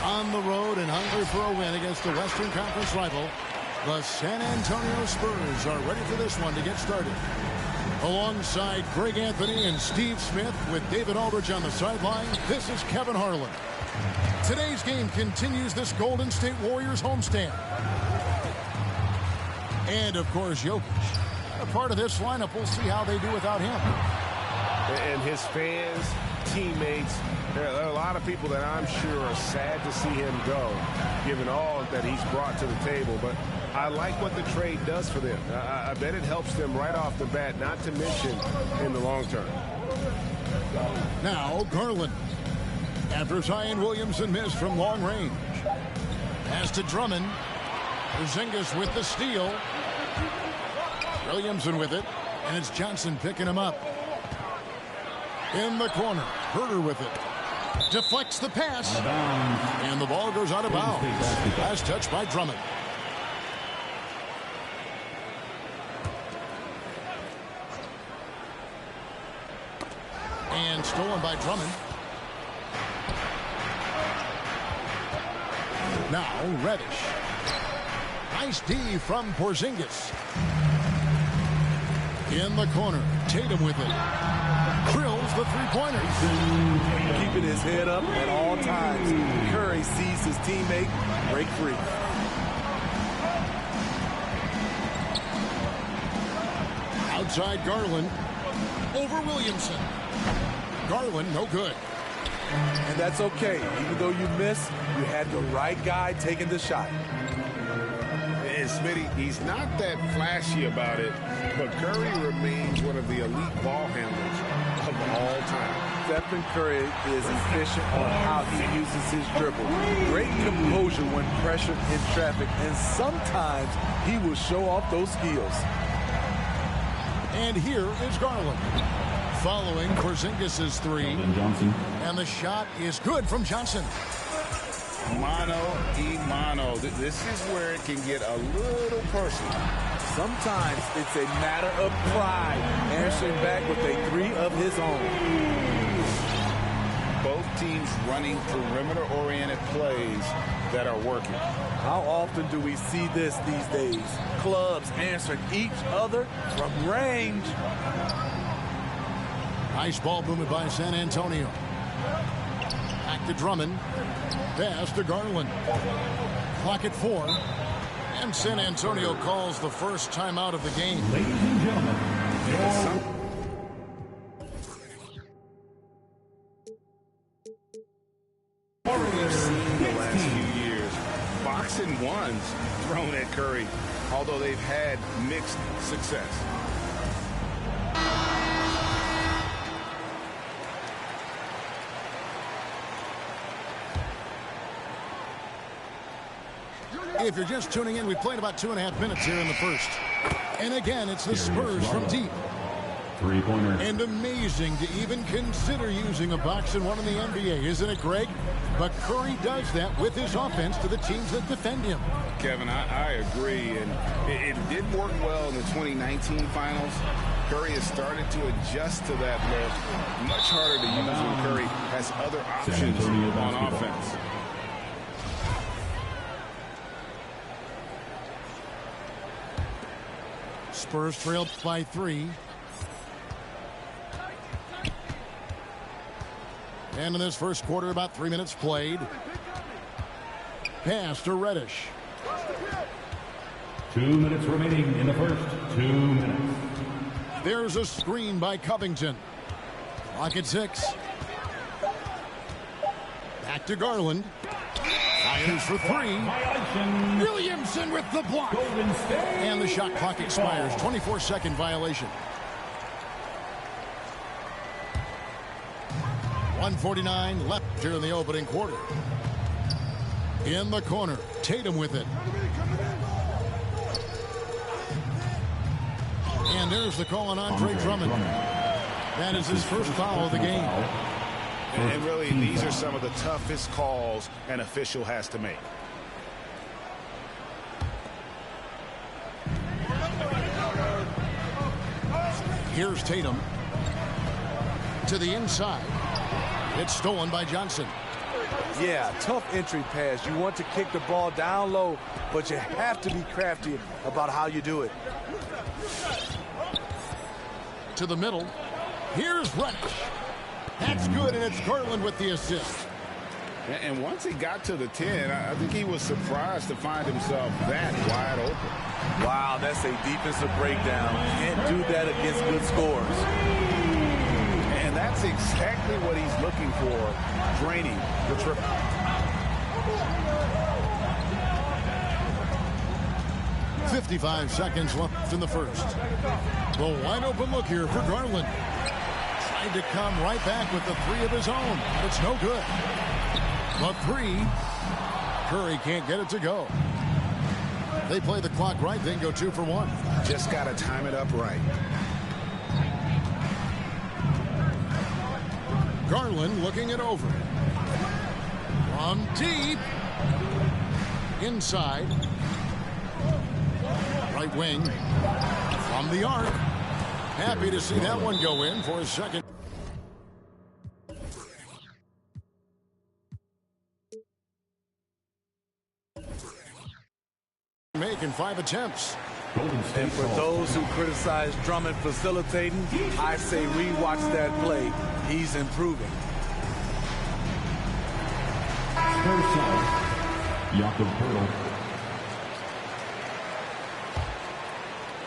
On the road and hungry for a win against the Western Conference rival, the San Antonio Spurs are ready for this one to get started. Alongside Greg Anthony and Steve Smith with David Aldridge on the sideline, this is Kevin Harlan. Today's game continues this Golden State Warriors homestand. And, of course, Jokic. A part of this lineup, we'll see how they do without him. And his fans, teammates, there are a lot of people that I'm sure are sad to see him go, given all that he's brought to the table. But I like what the trade does for them. I bet it helps them right off the bat, not to mention in the long term. Now, Garland. After Zion Williamson missed from long range. Pass to Drummond. Porzingis with the steal. Williamson with it. And it's Johnson picking him up. In the corner. Herter with it. Deflects the pass. And the ball goes out of bounds. Last touch by Drummond. And stolen by Drummond. Now Reddish. Nice D from Porzingis. In the corner. Tatum with it. Drills the three-pointer. Keeping his head up at all times. Curry sees his teammate break free. Outside Garland. Over Williamson. Garland, no good. And that's okay. Even though you missed, you had the right guy taking the shot. And Smitty, he's not that flashy about it, but Curry remains one of the elite ball handlers of all time. Stephen Curry is efficient on how he uses his dribble. Great composure when pressured in traffic, and sometimes he will show off those skills. And here is Garland. Following Porzingis' three. And the shot is good from Johnson. Mano y mano. This is where it can get a little personal. Sometimes it's a matter of pride, answering back with a three of his own. Both teams running perimeter-oriented plays that are working. How often do we see this these days? Clubs answering each other from range. Nice ball movement by San Antonio. Back to Drummond. Pass to Garland. Clock at 4. And San Antonio calls the first timeout of the game. Ladies and gentlemen, even ones thrown at Curry, although they've had mixed success. If you're just tuning in, we played about 2.5 minutes here in the first. And again, it's the Spurs from deep. Three-pointer. And amazing to even consider using a box and one in the NBA, isn't it, Greg? But Curry does that with his offense to the teams that defend him. Kevin, I agree, and it did work well in the 2019 finals. Curry has started to adjust to that look. Much harder to use when Curry has other options on offense. Spurs trailed by 3. And in this first quarter, about 3 minutes played. Pass to Reddish. 2 minutes remaining in the first 2 minutes. There's a screen by Covington. Clock at 6. Back to Garland. Fires for 3. Williamson with the block. And the shot clock expires. 24-second violation. 1:49 left here in the opening quarter. In the corner, Tatum with it. And there's the call on Andre Drummond. That is his first foul of the game. And really, these are some of the toughest calls an official has to make. Here's Tatum. To the inside. It's stolen by Johnson. Yeah, tough entry pass. You want to kick the ball down low, but you have to be crafty about how you do it. To the middle. Here's Reddish. That's good, and it's Garland with the assist. And once he got to the 10, I think he was surprised to find himself that wide open. Wow, that's a defensive breakdown. Can't do that against good scores. And that's exactly what he's looking for, draining the triple. .55 seconds left in the first. The wide open look here for Garland. Tried to come right back with the 3 of his own. It's no good. The 3. Curry can't get it to go. They play the clock right, then go 2 for 1. Just got to time it up right. Garland looking it over. From deep. Inside. Right wing. From the arc. Happy to see that one go in for a second. Making 5 attempts. And for those who criticize Drummond facilitating, I say rewatch that play. He's improving. Spurs side. Jakob Poeltl.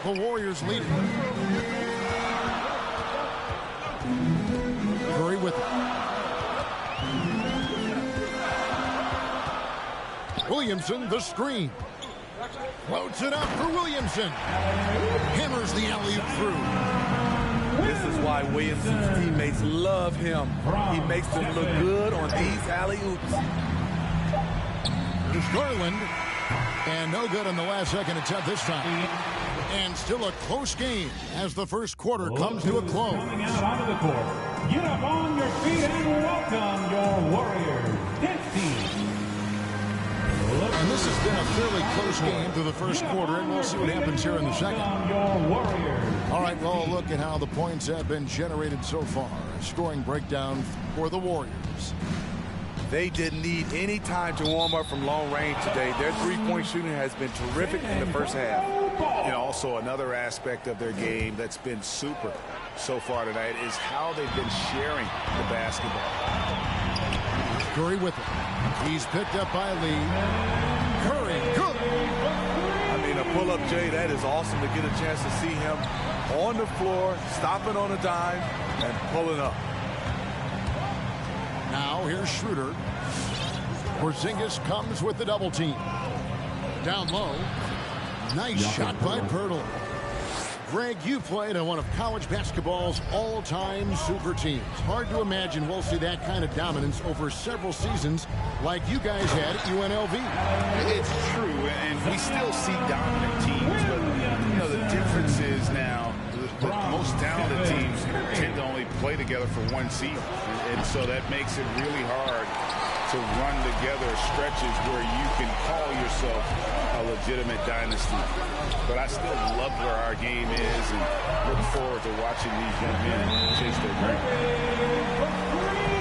The Warriors lead. Curry with it. Williamson, the screen. Floats it up for Williamson. Hammers the alley-oop through. This is why Williamson's teammates love him. He makes them look good on these alley-oops. There's Garland. And no good on the last second attempt this time. And still a close game as the first quarter comes to a close. Coming out onto the court. Get up on your feet and welcome your Warriors. This team. And this has been a fairly close game through the first quarter, and we'll see what happens here in the second. Your Warriors. All right, well, look at how the points have been generated so far. A scoring breakdown for the Warriors. They didn't need any time to warm up from long range today. Their three-point shooting has been terrific in the first half. And also another aspect of their game that's been super so far tonight is how they've been sharing the basketball. Curry with it. He's picked up by Lee. Curry, good. I mean, a pull-up, Jay, that is awesome to get a chance to see him on the floor, stopping on a dime, and pulling up. Now here's Schroeder. Porzingis comes with the double team. Down low. Nice shot by Pirtle. Greg, you played on one of college basketball's all-time super teams. Hard to imagine we'll see that kind of dominance over several seasons like you guys had at UNLV. It's true, and we still see dominant teams, but you know the difference is now the most talented teams tend to only play together for one season, and so that makes it really hard to run together stretches where you can call yourself a legitimate dynasty. But I still love where our game is and look forward to watching these young men chase their dream.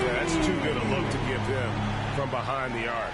Yeah, that's too good a look to give him from behind the arc.